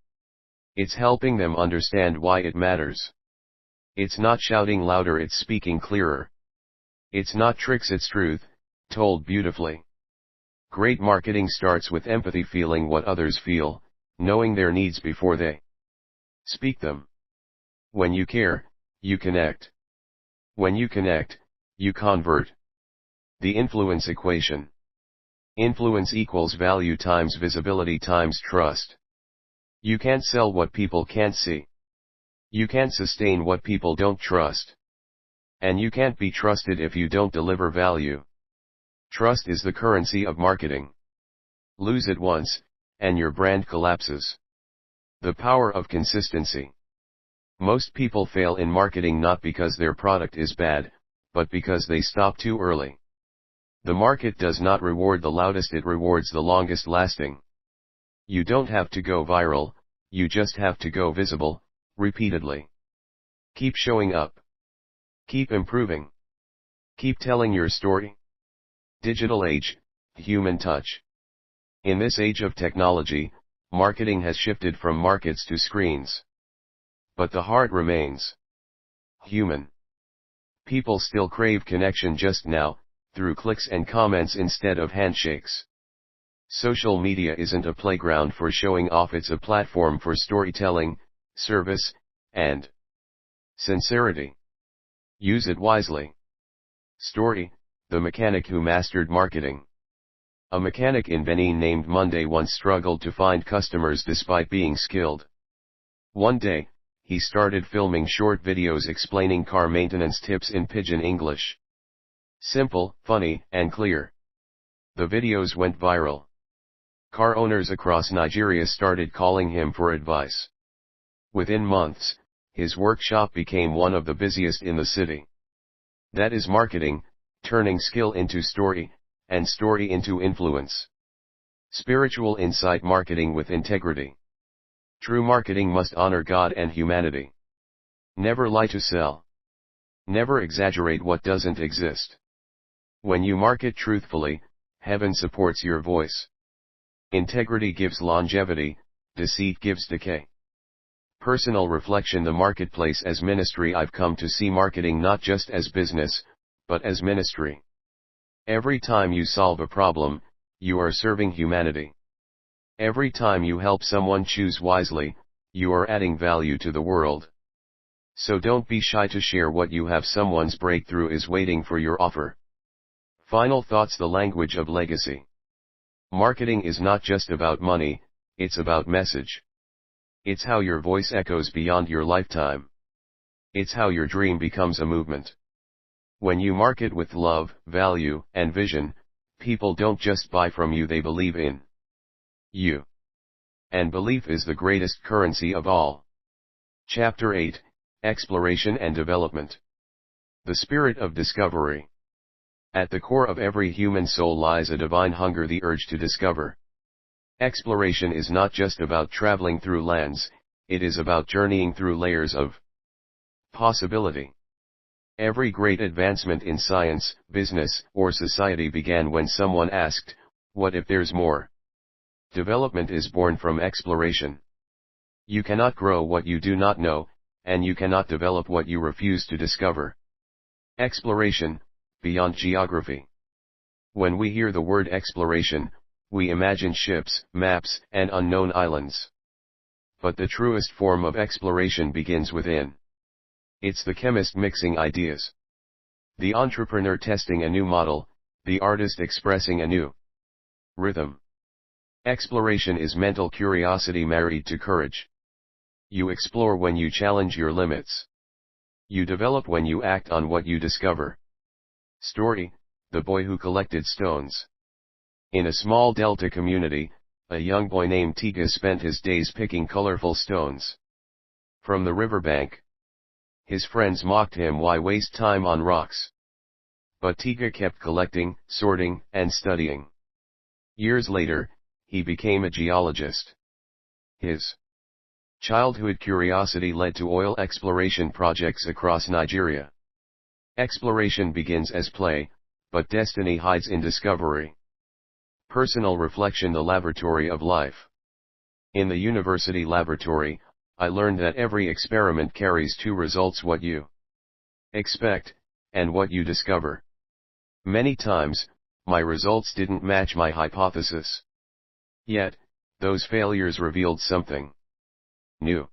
It's helping them understand why it matters. It's not shouting louder, it's speaking clearer. It's not tricks, it's truth, told beautifully. Great marketing starts with empathy, feeling what others feel, knowing their needs before they speak them. When you care, you connect. When you connect, you convert. The influence equation. Influence equals value times visibility times trust. You can't sell what people can't see. You can't sustain what people don't trust. And you can't be trusted if you don't deliver value. Trust is the currency of marketing. Lose it once, and your brand collapses. The power of consistency. Most people fail in marketing not because their product is bad, but because they stop too early. The market does not reward the loudest, it rewards the longest lasting. You don't have to go viral, you just have to go visible, repeatedly. Keep showing up. Keep improving. Keep telling your story. Digital age, human touch. In this age of technology, marketing has shifted from markets to screens. But the heart remains human. People still crave connection just now, through clicks and comments instead of handshakes. Social media isn't a playground for showing off, it's a platform for storytelling, service, and sincerity. Use it wisely. Story, the mechanic who mastered marketing. A mechanic in Benin named Monday once struggled to find customers despite being skilled. One day, he started filming short videos explaining car maintenance tips in pidgin English. Simple, funny, and clear. The videos went viral. Car owners across Nigeria started calling him for advice. Within months, his workshop became one of the busiest in the city. That is marketing, turning skill into story, and story into influence. Spiritual insight. Marketing with integrity. True marketing must honor God and humanity. Never lie to sell. Never exaggerate what doesn't exist. When you market truthfully, heaven supports your voice. Integrity gives longevity, deceit gives decay. Personal reflection. The marketplace as ministry. I've come to see marketing not just as business, but as ministry. Every time you solve a problem, you are serving humanity. Every time you help someone choose wisely, you are adding value to the world. So don't be shy to share what you have. Someone's breakthrough is waiting for your offer. Final thoughts. The language of legacy. Marketing is not just about money, it's about message. It's how your voice echoes beyond your lifetime. It's how your dream becomes a movement. When you market with love, value, and vision, people don't just buy from you, they believe in you. And belief is the greatest currency of all. Chapter 8, Exploration and Development. The spirit of discovery. At the core of every human soul lies a divine hunger, the urge to discover. Exploration is not just about traveling through lands, it is about journeying through layers of possibility. Every great advancement in science, business, or society began when someone asked, "What if there's more?" Development is born from exploration. You cannot grow what you do not know, and you cannot develop what you refuse to discover. Exploration, beyond geography. When we hear the word exploration, we imagine ships, maps, and unknown islands. But the truest form of exploration begins within. It's the chemist mixing ideas. The entrepreneur testing a new model, the artist expressing a new rhythm. Exploration is mental curiosity married to courage. You explore when you challenge your limits. You develop when you act on what you discover. Story: The Boy Who Collected Stones. In a small delta community, a young boy named Tiga spent his days picking colorful stones from the riverbank. His friends mocked him, "Why waste time on rocks?" But Tiga kept collecting, sorting, and studying. Years later, he became a geologist. His childhood curiosity led to oil exploration projects across Nigeria. Exploration begins as play, but destiny hides in discovery. Personal reflection: The laboratory of life. In the university laboratory, I learned that every experiment carries two results: what you expect, and what you discover. Many times, my results didn't match my hypothesis. Yet, those failures revealed something new.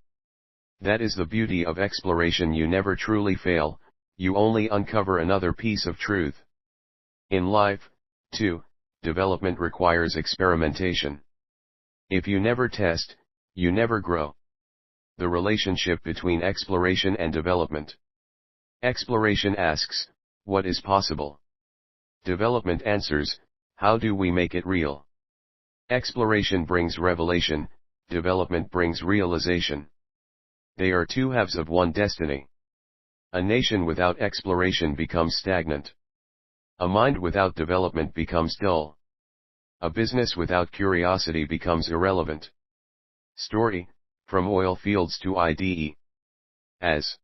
That is the beauty of exploration: you never truly fail, you only uncover another piece of truth. In life, too, development requires experimentation. If you never test, you never grow. The relationship between exploration and development. Exploration asks, what is possible? Development answers, how do we make it real? Exploration brings revelation, development brings realization. They are two halves of one destiny. A nation without exploration becomes stagnant. A mind without development becomes dull. A business without curiosity becomes irrelevant. Story: From Oil Fields to IDE. As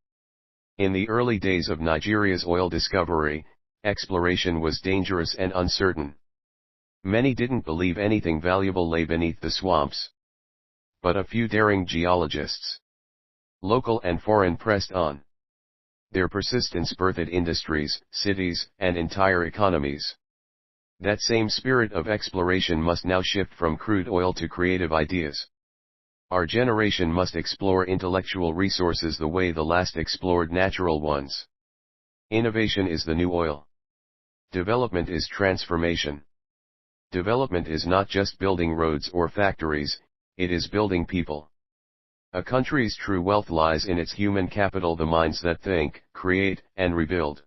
in the early days of Nigeria's oil discovery, exploration was dangerous and uncertain. Many didn't believe anything valuable lay beneath the swamps. But a few daring geologists, local and foreign, pressed on. Their persistence birthed industries, cities, and entire economies. That same spirit of exploration must now shift from crude oil to creative ideas. Our generation must explore intellectual resources the way the last explored natural ones. Innovation is the new oil. Development is transformation. Development is not just building roads or factories, it is building people. A country's true wealth lies in its human capital, the minds that think, create, and rebuild.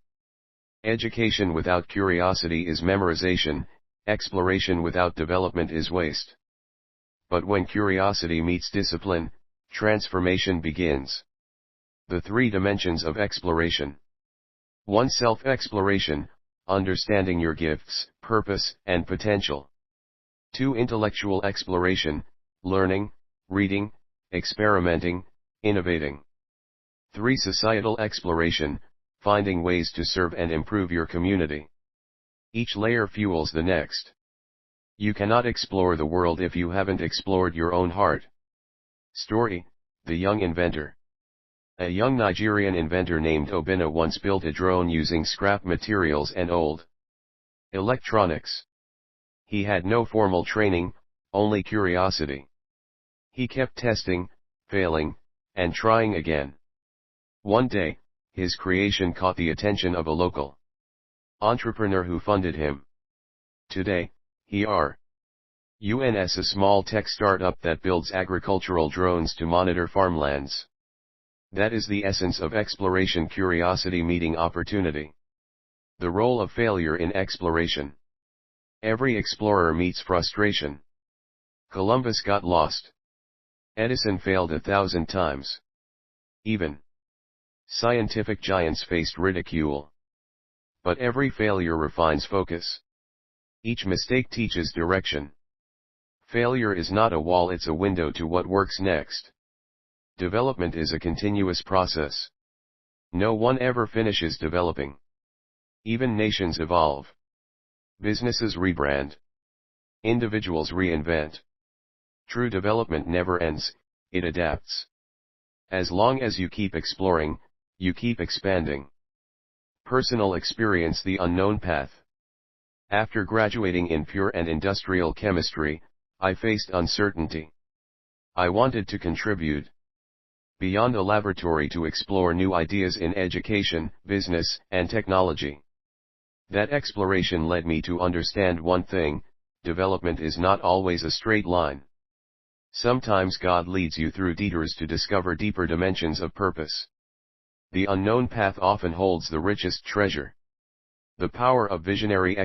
Education without curiosity is memorization, exploration without development is waste. But when curiosity meets discipline, transformation begins. The three dimensions of exploration. 1. Self-exploration, understanding your gifts, purpose, and potential. 2. Intellectual exploration, learning, reading, experimenting, innovating. 3. Societal exploration, finding ways to serve and improve your community. Each layer fuels the next. You cannot explore the world if you haven't explored your own heart. Story: The Young Inventor. A young Nigerian inventor named Obinna once built a drone using scrap materials and old electronics. He had no formal training, only curiosity. He kept testing, failing, and trying again. One day, his creation caught the attention of a local entrepreneur who funded him. Today, he runs a small tech startup that builds agricultural drones to monitor farmlands. That is the essence of exploration: curiosity meeting opportunity. The role of failure in exploration. Every explorer meets frustration. Columbus got lost. Edison failed 1,000 times. Even scientific giants faced ridicule. But every failure refines focus. Each mistake teaches direction. Failure is not a wall, it's a window to what works next. Development is a continuous process. No one ever finishes developing. Even nations evolve. Businesses rebrand. Individuals reinvent. True development never ends, it adapts. As long as you keep exploring, you keep expanding. Personal experience: The unknown path. After graduating in pure and industrial chemistry, I faced uncertainty. I wanted to contribute beyond a laboratory to explore new ideas in education, business, and technology. That exploration led me to understand one thing: development is not always a straight line. Sometimes God leads you through detours to discover deeper dimensions of purpose. The unknown path often holds the richest treasure. The power of visionary